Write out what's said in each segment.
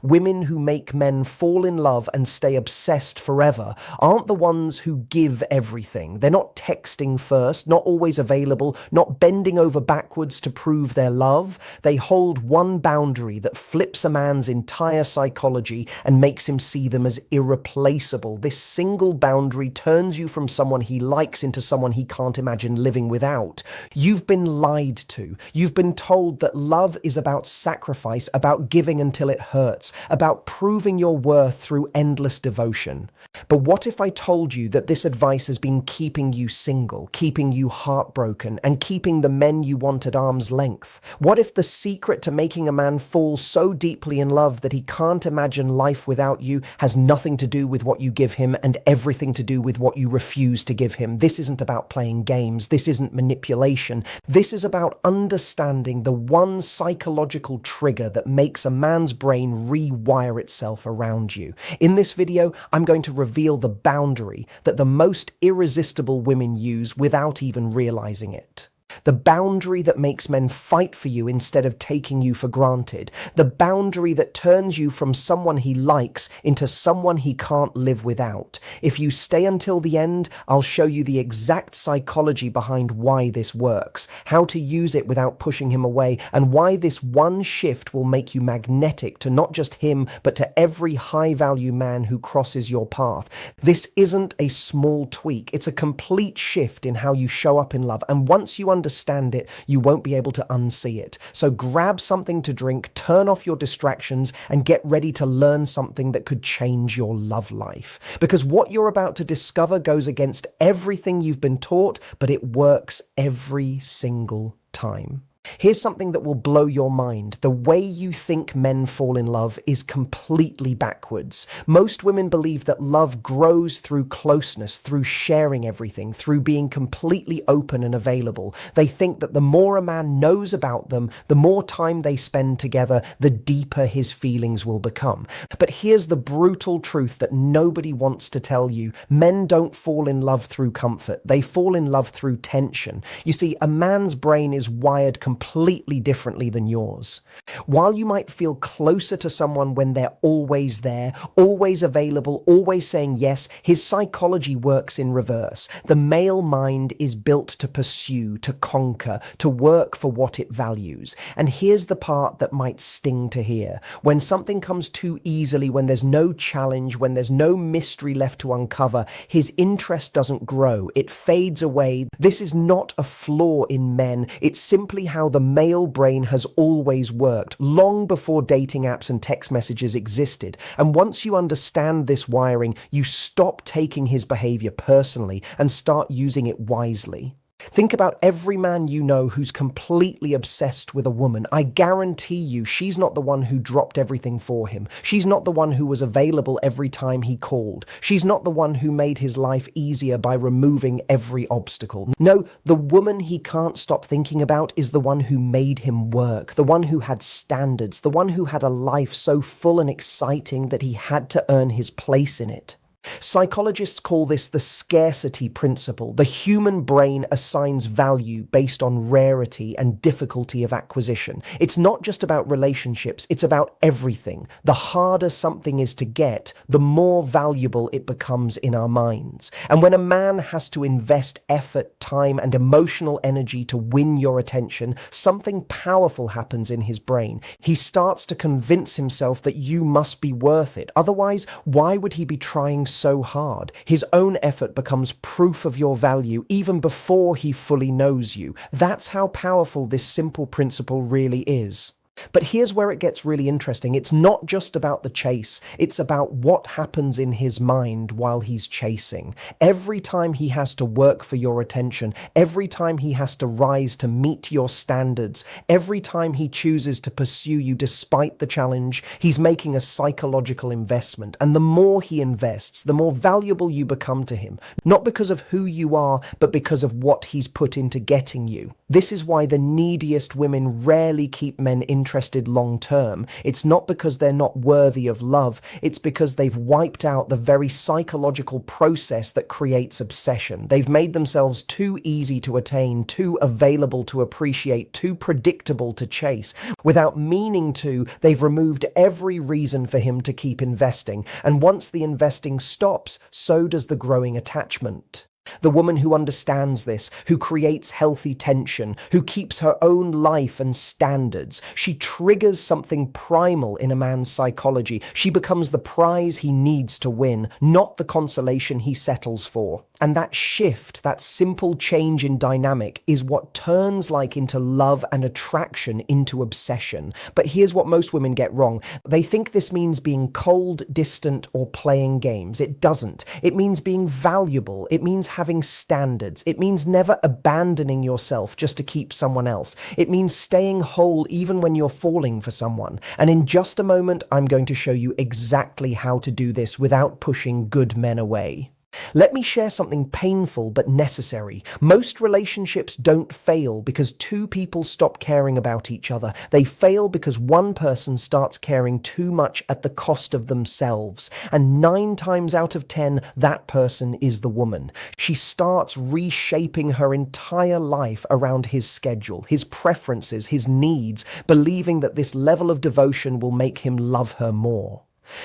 Women who make men fall in love and stay obsessed forever aren't the ones who give everything. They're not texting first, not always available, not bending over backwards to prove their love. They hold one boundary that flips a man's entire psychology and makes him see them as irreplaceable. This single boundary turns you from someone he likes into someone he can't imagine living without. You've been lied to. You've been told that love is about sacrifice, about giving until it hurts, about proving your worth through endless devotion. But what if I told you that this advice has been keeping you single, keeping you heartbroken, and keeping the men you want at arm's length? What if the secret to making a man fall so deeply in love that he can't imagine life without you has nothing to do with what you give him and everything to do with what you refuse to give him? This isn't about playing games. This isn't manipulation. This is about understanding the one psychological trigger that makes a man's brain rewire itself around you. In this video, I'm going to reveal the boundary that the most irresistible women use without even realizing it. The boundary that makes men fight for you instead of taking you for granted. The boundary that turns you from someone he likes into someone he can't live without. If you stay until the end, I'll show you the exact psychology behind why this works, how to use it without pushing him away, and why this one shift will make you magnetic to not just him, but to every high-value man who crosses your path. This isn't a small tweak. It's a complete shift in how you show up in love, and once you understand it, you won't be able to unsee it. So grab something to drink, turn off your distractions, and get ready to learn something that could change your love life. Because what you're about to discover goes against everything you've been taught, but it works every single time. Here's something that will blow your mind. The way you think men fall in love is completely backwards. Most women believe that love grows through closeness, through sharing everything, through being completely open and available. They think that the more a man knows about them, the more time they spend together, the deeper his feelings will become. But here's the brutal truth that nobody wants to tell you. Men don't fall in love through comfort. They fall in love through tension. You see, a man's brain is wired completely differently than yours. While you might feel closer to someone when they're always there, always available, always saying yes, his psychology works in reverse. The male mind is built to pursue, to conquer, to work for what it values. And here's the part that might sting to hear. When something comes too easily, when there's no challenge, when there's no mystery left to uncover, his interest doesn't grow. It fades away. This is not a flaw in men. It's simply how the male brain has always worked, long before dating apps and text messages existed. And once you understand this wiring, you stop taking his behavior personally and start using it wisely. Think about every man you know who's completely obsessed with a woman. I guarantee you she's not the one who dropped everything for him. She's not the one who was available every time he called. She's not the one who made his life easier by removing every obstacle. No, the woman he can't stop thinking about is the one who made him work, the one who had standards, the one who had a life so full and exciting that he had to earn his place in it. Psychologists call this the scarcity principle. The human brain assigns value based on rarity and difficulty of acquisition. It's not just about relationships, it's about everything. The harder something is to get, the more valuable it becomes in our minds. And when a man has to invest effort, time, and emotional energy to win your attention, something powerful happens in his brain. He starts to convince himself that you must be worth it. Otherwise, why would he be trying so hard? His own effort becomes proof of your value even before he fully knows you. That's how powerful this simple principle really is. But here's where it gets really interesting. It's not just about the chase. It's about what happens in his mind while he's chasing. Every time he has to work for your attention, every time he has to rise to meet your standards, every time he chooses to pursue you despite the challenge, he's making a psychological investment. And the more he invests, the more valuable you become to him. Not because of who you are, but because of what he's put into getting you. This is why the neediest women rarely keep men interested interested long term, it's not because they're not worthy of love, it's because they've wiped out the very psychological process that creates obsession. They've made themselves too easy to attain, too available to appreciate, too predictable to chase. Without meaning to, they've removed every reason for him to keep investing. And once the investing stops, so does the growing attachment. The woman who understands this, who creates healthy tension, who keeps her own life and standards, she triggers something primal in a man's psychology. She becomes the prize he needs to win, not the consolation he settles for. And that shift, that simple change in dynamic, is what turns like into love and attraction into obsession. But here's what most women get wrong. They think this means being cold, distant, or playing games. It doesn't. It means being valuable. It means having standards. It means never abandoning yourself just to keep someone else. It means staying whole even when you're falling for someone. And in just a moment, I'm going to show you exactly how to do this without pushing good men away. Let me share something painful but necessary. Most relationships don't fail because two people stop caring about each other. They fail because one person starts caring too much at the cost of themselves. And 9 times out of 10, that person is the woman. She starts reshaping her entire life around his schedule, his preferences, his needs, believing that this level of devotion will make him love her more.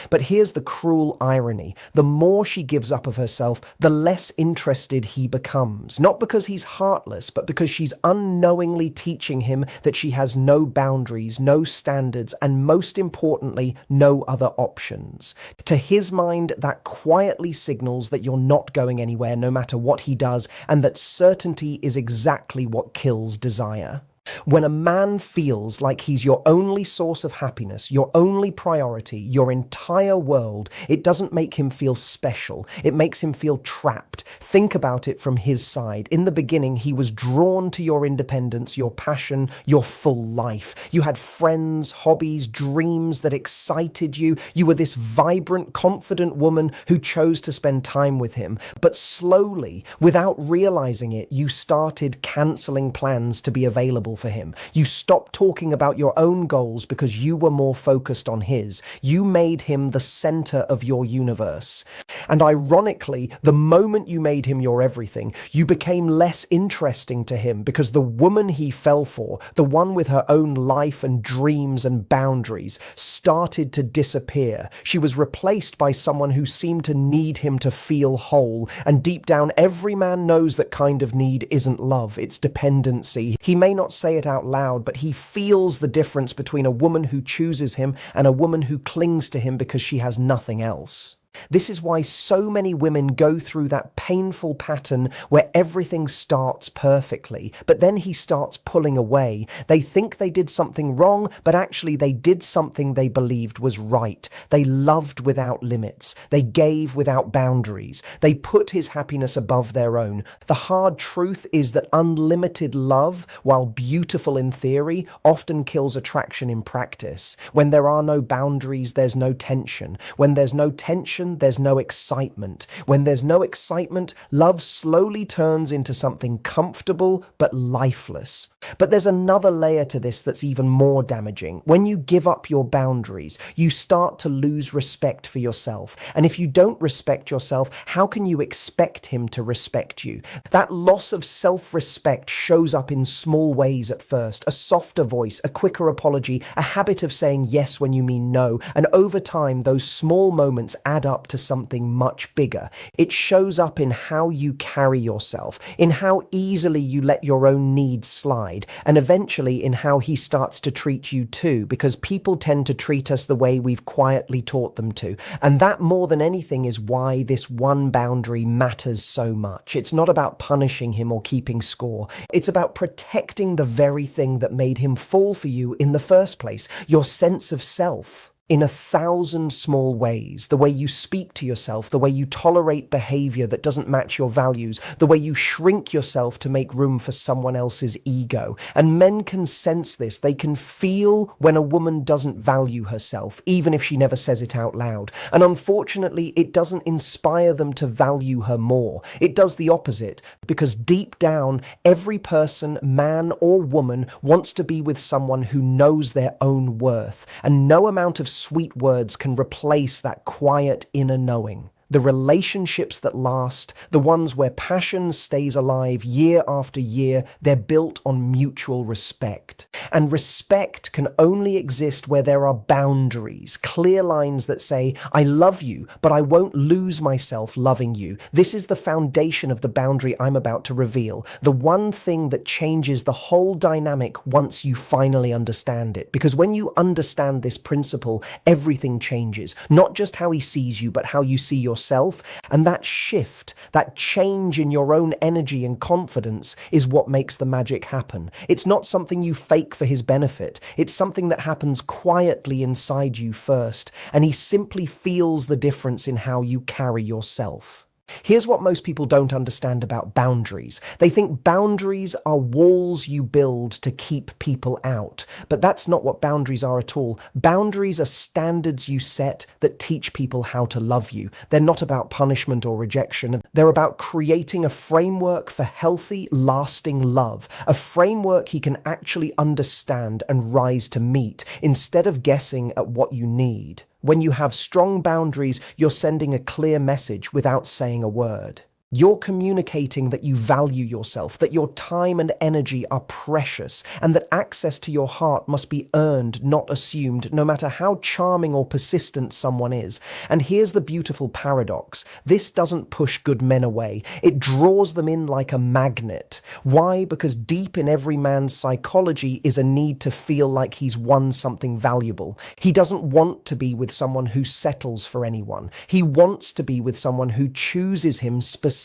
But here's the cruel irony. The more she gives up of herself, the less interested he becomes. Not because he's heartless, but because she's unknowingly teaching him that she has no boundaries, no standards, and most importantly, no other options. To his mind, that quietly signals that you're not going anywhere no matter what he does, and that certainty is exactly what kills desire. When a man feels like he's your only source of happiness, your only priority, your entire world, it doesn't make him feel special. It makes him feel trapped. Think about it from his side. In the beginning, he was drawn to your independence, your passion, your full life. You had friends, hobbies, dreams that excited you. You were this vibrant, confident woman who chose to spend time with him. But slowly, without realizing it, you started canceling plans to be available for him. You stopped talking about your own goals because you were more focused on his. You made him the center of your universe. And ironically, the moment you made him your everything, you became less interesting to him because the woman he fell for, the one with her own life and dreams and boundaries, started to disappear. She was replaced by someone who seemed to need him to feel whole. And deep down, every man knows that kind of need isn't love, it's dependency. He may not say it out loud, but he feels the difference between a woman who chooses him and a woman who clings to him because she has nothing else. This is why so many women go through that painful pattern where everything starts perfectly, but then he starts pulling away. They think they did something wrong, but actually they did something they believed was right. They loved without limits. They gave without boundaries. They put his happiness above their own. The hard truth is that unlimited love, while beautiful in theory, often kills attraction in practice. When there are no boundaries, there's no tension. When there's no tension, there's no excitement. When there's no excitement, love slowly turns into something comfortable but lifeless. But there's another layer to this that's even more damaging. When you give up your boundaries, you start to lose respect for yourself. And if you don't respect yourself, how can you expect him to respect you? That loss of self-respect shows up in small ways at first. A softer voice, a quicker apology, a habit of saying yes when you mean no. And over time, those small moments add up to something much bigger. It shows up in how you carry yourself, in how easily you let your own needs slide, and eventually in how he starts to treat you too, because people tend to treat us the way we've quietly taught them to. And that, more than anything, is why this one boundary matters so much. It's not about punishing him or keeping score. It's about protecting the very thing that made him fall for you in the first place, your sense of self. in 1,000 small ways. The way you speak to yourself, the way you tolerate behavior that doesn't match your values, the way you shrink yourself to make room for someone else's ego. And men can sense this. They can feel when a woman doesn't value herself, even if she never says it out loud. And unfortunately, it doesn't inspire them to value her more. It does the opposite, because deep down, every person, man or woman, wants to be with someone who knows their own worth. And no amount of sweet words can replace that quiet inner knowing. The relationships that last, the ones where passion stays alive year after year, they're built on mutual respect. And respect can only exist where there are boundaries, clear lines that say, I love you, but I won't lose myself loving you. This is the foundation of the boundary I'm about to reveal. The one thing that changes the whole dynamic once you finally understand it. Because when you understand this principle, everything changes. Not just how he sees you, but how you see yourself. And that shift, that change in your own energy and confidence is what makes the magic happen. It's not something you fake for his benefit. It's something that happens quietly inside you first, and he simply feels the difference in how you carry yourself. Here's what most people don't understand about boundaries. They think boundaries are walls you build to keep people out. But that's not what boundaries are at all. Boundaries are standards you set that teach people how to love you. They're not about punishment or rejection. They're about creating a framework for healthy, lasting love. A framework he can actually understand and rise to meet, instead of guessing at what you need. When you have strong boundaries, you're sending a clear message without saying a word. You're communicating that you value yourself, that your time and energy are precious, and that access to your heart must be earned, not assumed, no matter how charming or persistent someone is. And here's the beautiful paradox. This doesn't push good men away. It draws them in like a magnet. Why? Because deep in every man's psychology is a need to feel like he's won something valuable. He doesn't want to be with someone who settles for anyone. He wants to be with someone who chooses him specifically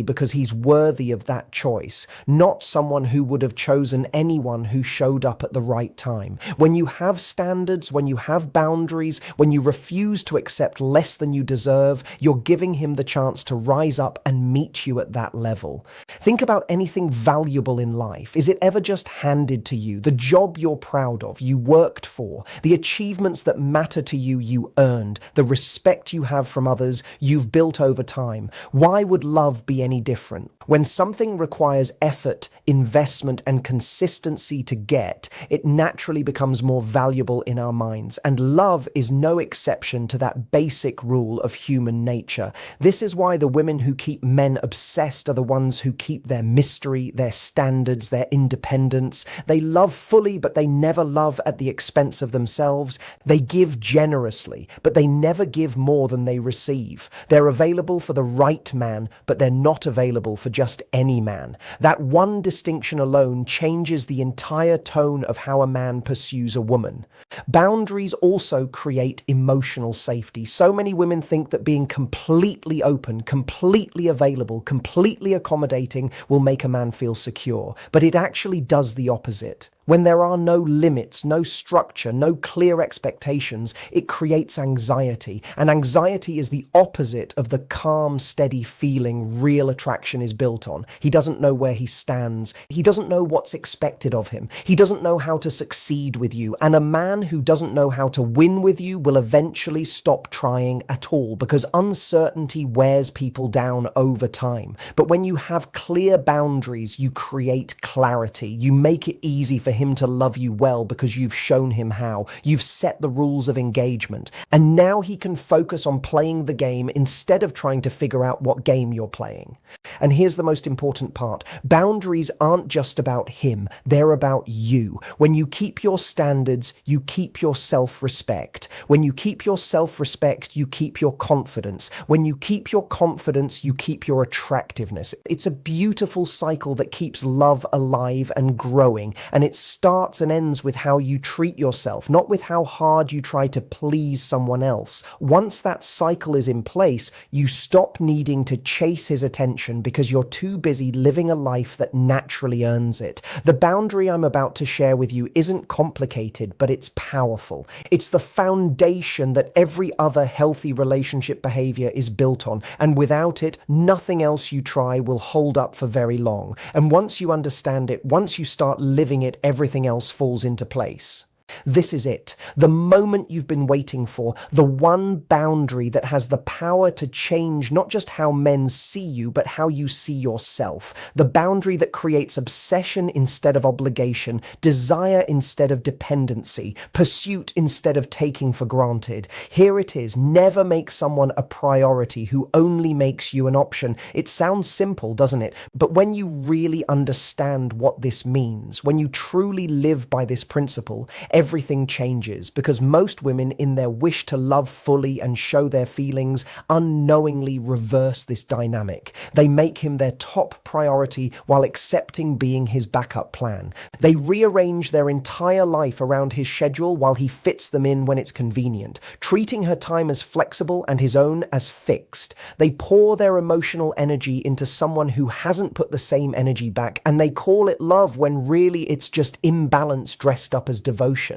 because he's worthy of that choice, not someone who would have chosen anyone who showed up at the right time. When you have standards, when you have boundaries, when you refuse to accept less than you deserve, you're giving him the chance to rise up and meet you at that level. Think about anything valuable in life. Is it ever just handed to you? The job you're proud of, you worked for, the achievements that matter to you, you earned, the respect you have from others, you've built over time. Why would love be any different? When something requires effort, investment, and consistency to get, it naturally becomes more valuable in our minds. And love is no exception to that basic rule of human nature. This is why the women who keep men obsessed are the ones who keep their mystery, their standards, their independence. They love fully, but they never love at the expense of themselves. They give generously, but they never give more than they receive. They're available for the right man, but they're not available for just any man. That one distinction alone changes the entire tone of how a man pursues a woman. Boundaries also create emotional safety. So many women think that being completely open, completely available, completely accommodating will make a man feel secure, but it actually does the opposite. When there are no limits, no structure, no clear expectations, it creates anxiety. And anxiety is the opposite of the calm, steady feeling real attraction is built on. He doesn't know where he stands. He doesn't know what's expected of him. He doesn't know how to succeed with you. And a man who doesn't know how to win with you will eventually stop trying at all, because uncertainty wears people down over time. But when you have clear boundaries, you create clarity. You make it easy for him to love you well because you've shown him how. You've set the rules of engagement. And now he can focus on playing the game instead of trying to figure out what game you're playing. And here's the most important part. Boundaries aren't just about him. They're about you. When you keep your standards, you keep your self-respect. When you keep your self-respect, you keep your confidence. When you keep your confidence, you keep your attractiveness. It's a beautiful cycle that keeps love alive and growing. And it's starts and ends with how you treat yourself, not with how hard you try to please someone else. Once that cycle is in place, you stop needing to chase his attention because you're too busy living a life that naturally earns it. The boundary I'm about to share with you isn't complicated, but it's powerful. It's the foundation that every other healthy relationship behavior is built on, and without it, nothing else you try will hold up for very long. And once you understand it, once you start living it, everything else falls into place. This is it, the moment you've been waiting for, the one boundary that has the power to change not just how men see you, but how you see yourself. The boundary that creates obsession instead of obligation, desire instead of dependency, pursuit instead of taking for granted. Here it is, never make someone a priority who only makes you an option. It sounds simple, doesn't it? But when you really understand what this means, when you truly live by this principle, everything changes, because most women, in their wish to love fully and show their feelings, unknowingly reverse this dynamic. They make him their top priority while accepting being his backup plan. They rearrange their entire life around his schedule while he fits them in when it's convenient, treating her time as flexible and his own as fixed. They pour their emotional energy into someone who hasn't put the same energy back, and they call it love when really it's just imbalance dressed up as devotion.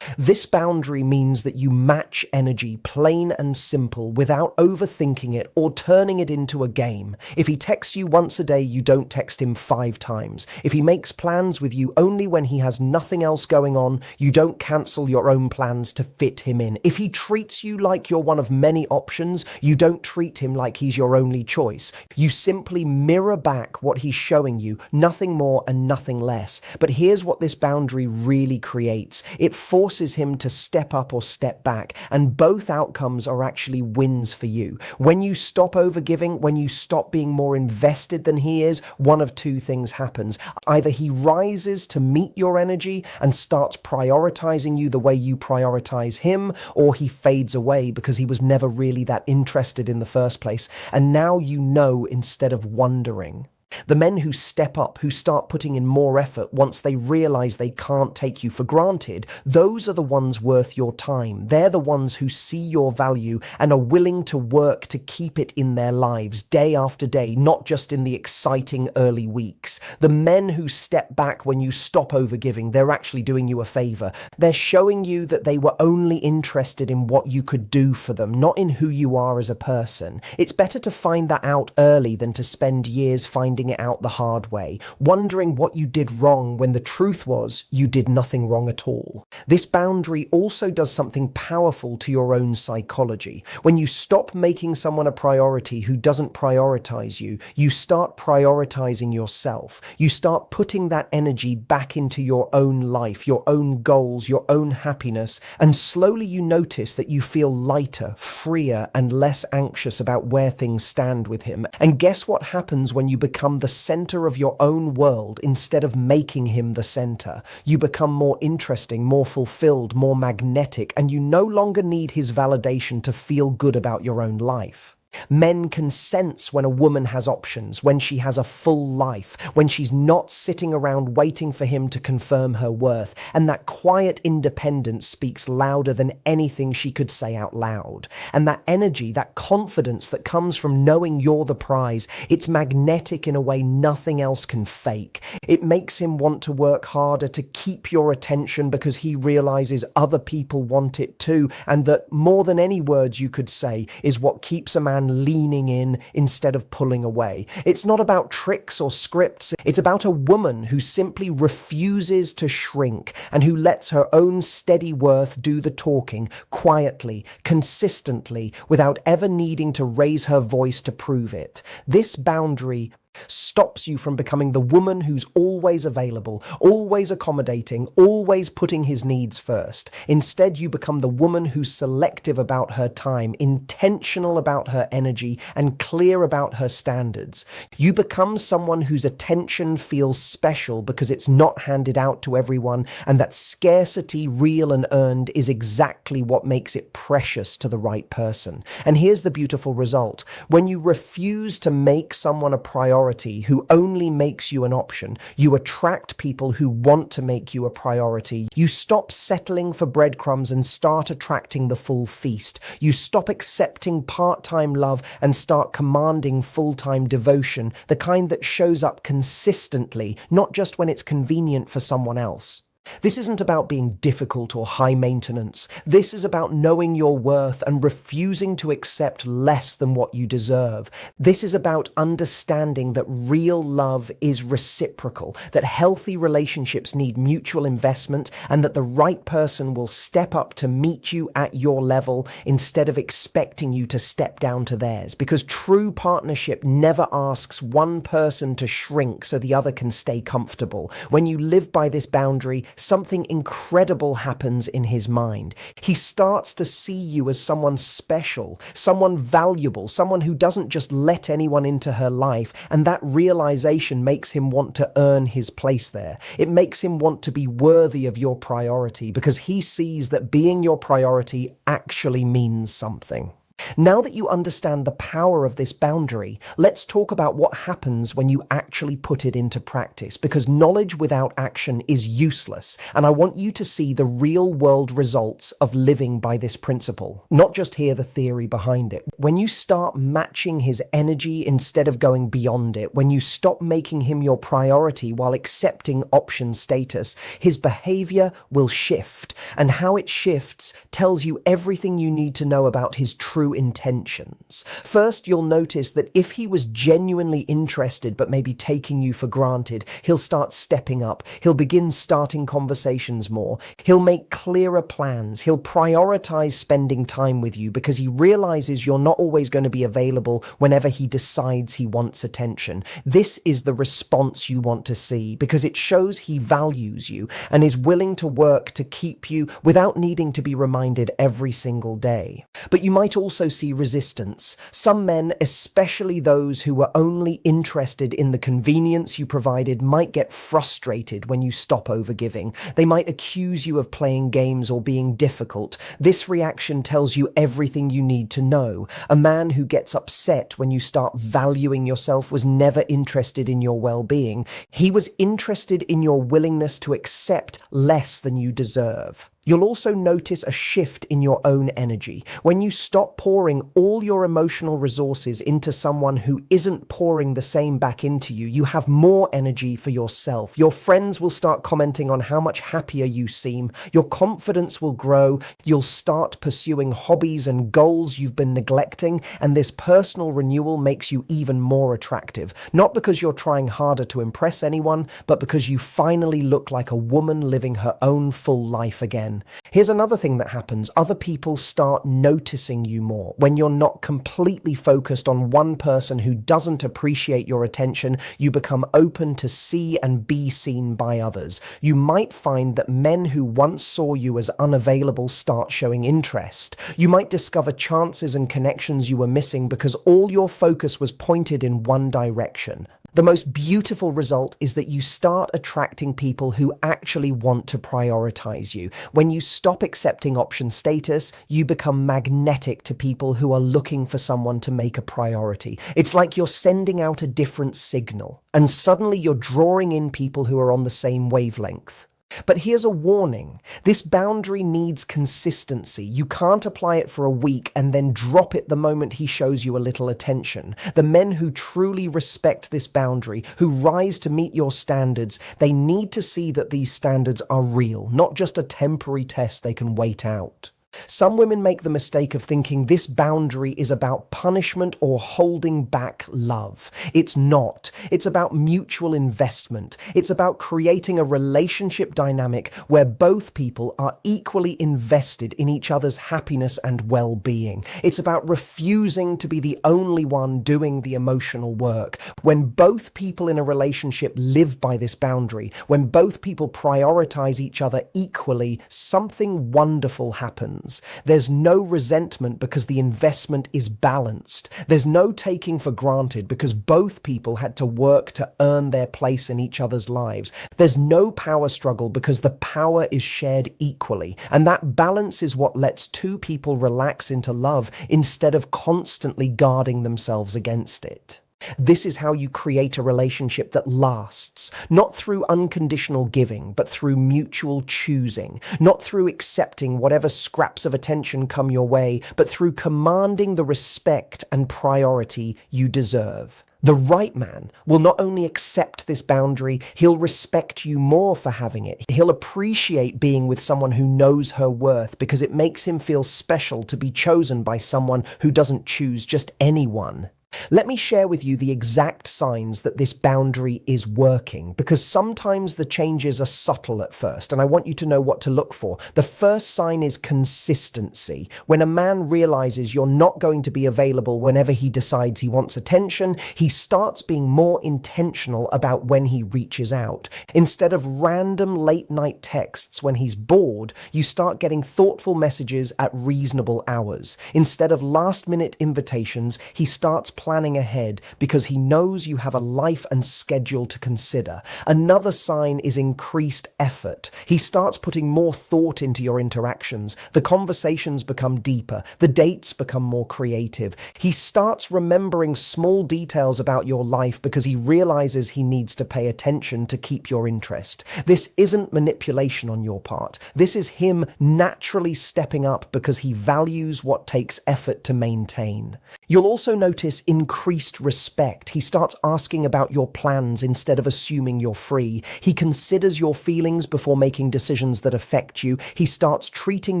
This boundary means that you match energy, plain and simple, without overthinking it or turning it into a game. If he texts you once a day, you don't text him 5 times. If he makes plans with you only when he has nothing else going on, you don't cancel your own plans to fit him in. If he treats you like you're one of many options, you don't treat him like he's your only choice. You simply mirror back what he's showing you, nothing more and nothing less. But here's what this boundary really creates. It forces him to step up or step back, and both outcomes are actually wins for you. When you stop overgiving, when you stop being more invested than he is, one of two things happens. Either he rises to meet your energy and starts prioritizing you the way you prioritize him, or he fades away because he was never really that interested in the first place. And now you know instead of wondering. The men who step up, who start putting in more effort once they realize they can't take you for granted, those are the ones worth your time. They're the ones who see your value and are willing to work to keep it in their lives day after day, not just in the exciting early weeks. The men who step back when you stop overgiving, they're actually doing you a favor. They're showing you that they were only interested in what you could do for them, not in who you are as a person. It's better to find that out early than to spend years finding it out the hard way, wondering what you did wrong when the truth was you did nothing wrong at all. This boundary also does something powerful to your own psychology. When you stop making someone a priority who doesn't prioritize you, you start prioritizing yourself. You start putting that energy back into your own life, your own goals, your own happiness, and slowly you notice that you feel lighter, freer, and less anxious about where things stand with him. And guess what happens when you become the center of your own world instead of making him the center? You become more interesting, more fulfilled, more magnetic, and you no longer need his validation to feel good about your own life. Men can sense when a woman has options, when she has a full life, when she's not sitting around waiting for him to confirm her worth, and that quiet independence speaks louder than anything she could say out loud. And that energy, that confidence that comes from knowing you're the prize, it's magnetic in a way nothing else can fake. It makes him want to work harder to keep your attention because he realizes other people want it too, and that more than any words you could say is what keeps a man leaning in instead of pulling away. It's not about tricks or scripts. It's about a woman who simply refuses to shrink and who lets her own steady worth do the talking quietly, consistently, without ever needing to raise her voice to prove it. This boundary stops you from becoming the woman who's always available, always accommodating, always putting his needs first. Instead, you become the woman who's selective about her time, intentional about her energy, and clear about her standards. You become someone whose attention feels special because it's not handed out to everyone, and that scarcity, real and earned, is exactly what makes it precious to the right person. And here's the beautiful result. When you refuse to make someone a priority priority who only makes you an option. You attract people who want to make you a priority. You stop settling for breadcrumbs and start attracting the full feast. You stop accepting part-time love and start commanding full-time devotion, the kind that shows up consistently, not just when it's convenient for someone else. This isn't about being difficult or high maintenance. This is about knowing your worth and refusing to accept less than what you deserve. This is about understanding that real love is reciprocal, that healthy relationships need mutual investment, and that the right person will step up to meet you at your level instead of expecting you to step down to theirs. Because true partnership never asks one person to shrink so the other can stay comfortable. When you live by this boundary, something incredible happens in his mind. He starts to see you as someone special, someone valuable, someone who doesn't just let anyone into her life, and that realization makes him want to earn his place there. It makes him want to be worthy of your priority because he sees that being your priority actually means something. Now that you understand the power of this boundary, let's talk about what happens when you actually put it into practice, because knowledge without action is useless, and I want you to see the real-world results of living by this principle, not just hear the theory behind it. When you start matching his energy instead of going beyond it, when you stop making him your priority while accepting option status, his behavior will shift, and how it shifts tells you everything you need to know about his true intentions. First, you'll notice that if he was genuinely interested but maybe taking you for granted, he'll start stepping up. He'll begin starting conversations more. He'll make clearer plans. He'll prioritize spending time with you because he realizes you're not always going to be available whenever he decides he wants attention. This is the response you want to see because it shows he values you and is willing to work to keep you without needing to be reminded every single day. But you might also see resistance. Some men, especially those who were only interested in the convenience you provided, might get frustrated when you stop overgiving. They might accuse you of playing games or being difficult. This reaction tells you everything you need to know. A man who gets upset when you start valuing yourself was never interested in your well-being. He was interested in your willingness to accept less than you deserve. You'll also notice a shift in your own energy. When you stop pouring all your emotional resources into someone who isn't pouring the same back into you, you have more energy for yourself. Your friends will start commenting on how much happier you seem. Your confidence will grow. You'll start pursuing hobbies and goals you've been neglecting, and this personal renewal makes you even more attractive. Not because you're trying harder to impress anyone, but because you finally look like a woman living her own full life again. Here's another thing that happens. Other people start noticing you more. When you're not completely focused on one person who doesn't appreciate your attention, you become open to see and be seen by others. You might find that men who once saw you as unavailable start showing interest. You might discover chances and connections you were missing because all your focus was pointed in one direction. The most beautiful result is that you start attracting people who actually want to prioritize you. When you stop accepting option status, you become magnetic to people who are looking for someone to make a priority. It's like you're sending out a different signal, and suddenly you're drawing in people who are on the same wavelength. But here's a warning. This boundary needs consistency. You can't apply it for a week and then drop it the moment he shows you a little attention. The men who truly respect this boundary, who rise to meet your standards, they need to see that these standards are real, not just a temporary test they can wait out. Some women make the mistake of thinking this boundary is about punishment or holding back love. It's not. It's about mutual investment. It's about creating a relationship dynamic where both people are equally invested in each other's happiness and well-being. It's about refusing to be the only one doing the emotional work. When both people in a relationship live by this boundary, when both people prioritize each other equally, something wonderful happens. There's no resentment because the investment is balanced. There's no taking for granted because both people had to work to earn their place in each other's lives. There's no power struggle because the power is shared equally. And that balance is what lets two people relax into love instead of constantly guarding themselves against it. This is how you create a relationship that lasts, not through unconditional giving, but through mutual choosing, not through accepting whatever scraps of attention come your way, but through commanding the respect and priority you deserve. The right man will not only accept this boundary, he'll respect you more for having it. He'll appreciate being with someone who knows her worth because it makes him feel special to be chosen by someone who doesn't choose just anyone. Let me share with you the exact signs that this boundary is working, because sometimes the changes are subtle at first, and I want you to know what to look for. The first sign is consistency. When a man realizes you're not going to be available whenever he decides he wants attention, he starts being more intentional about when he reaches out. Instead of random late-night texts when he's bored, you start getting thoughtful messages at reasonable hours. Instead of last-minute invitations, he starts planning ahead because he knows you have a life and schedule to consider. Another sign is increased effort. He starts putting more thought into your interactions. The conversations become deeper. The dates become more creative. He starts remembering small details about your life because he realizes he needs to pay attention to keep your interest. This isn't manipulation on your part. This is him naturally stepping up because he values what takes effort to maintain. You'll also notice increased respect. He starts asking about your plans instead of assuming you're free. He considers your feelings before making decisions that affect you. He starts treating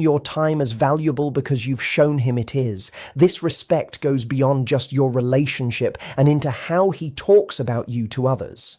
your time as valuable because you've shown him it is. This respect goes beyond just your relationship and into how he talks about you to others.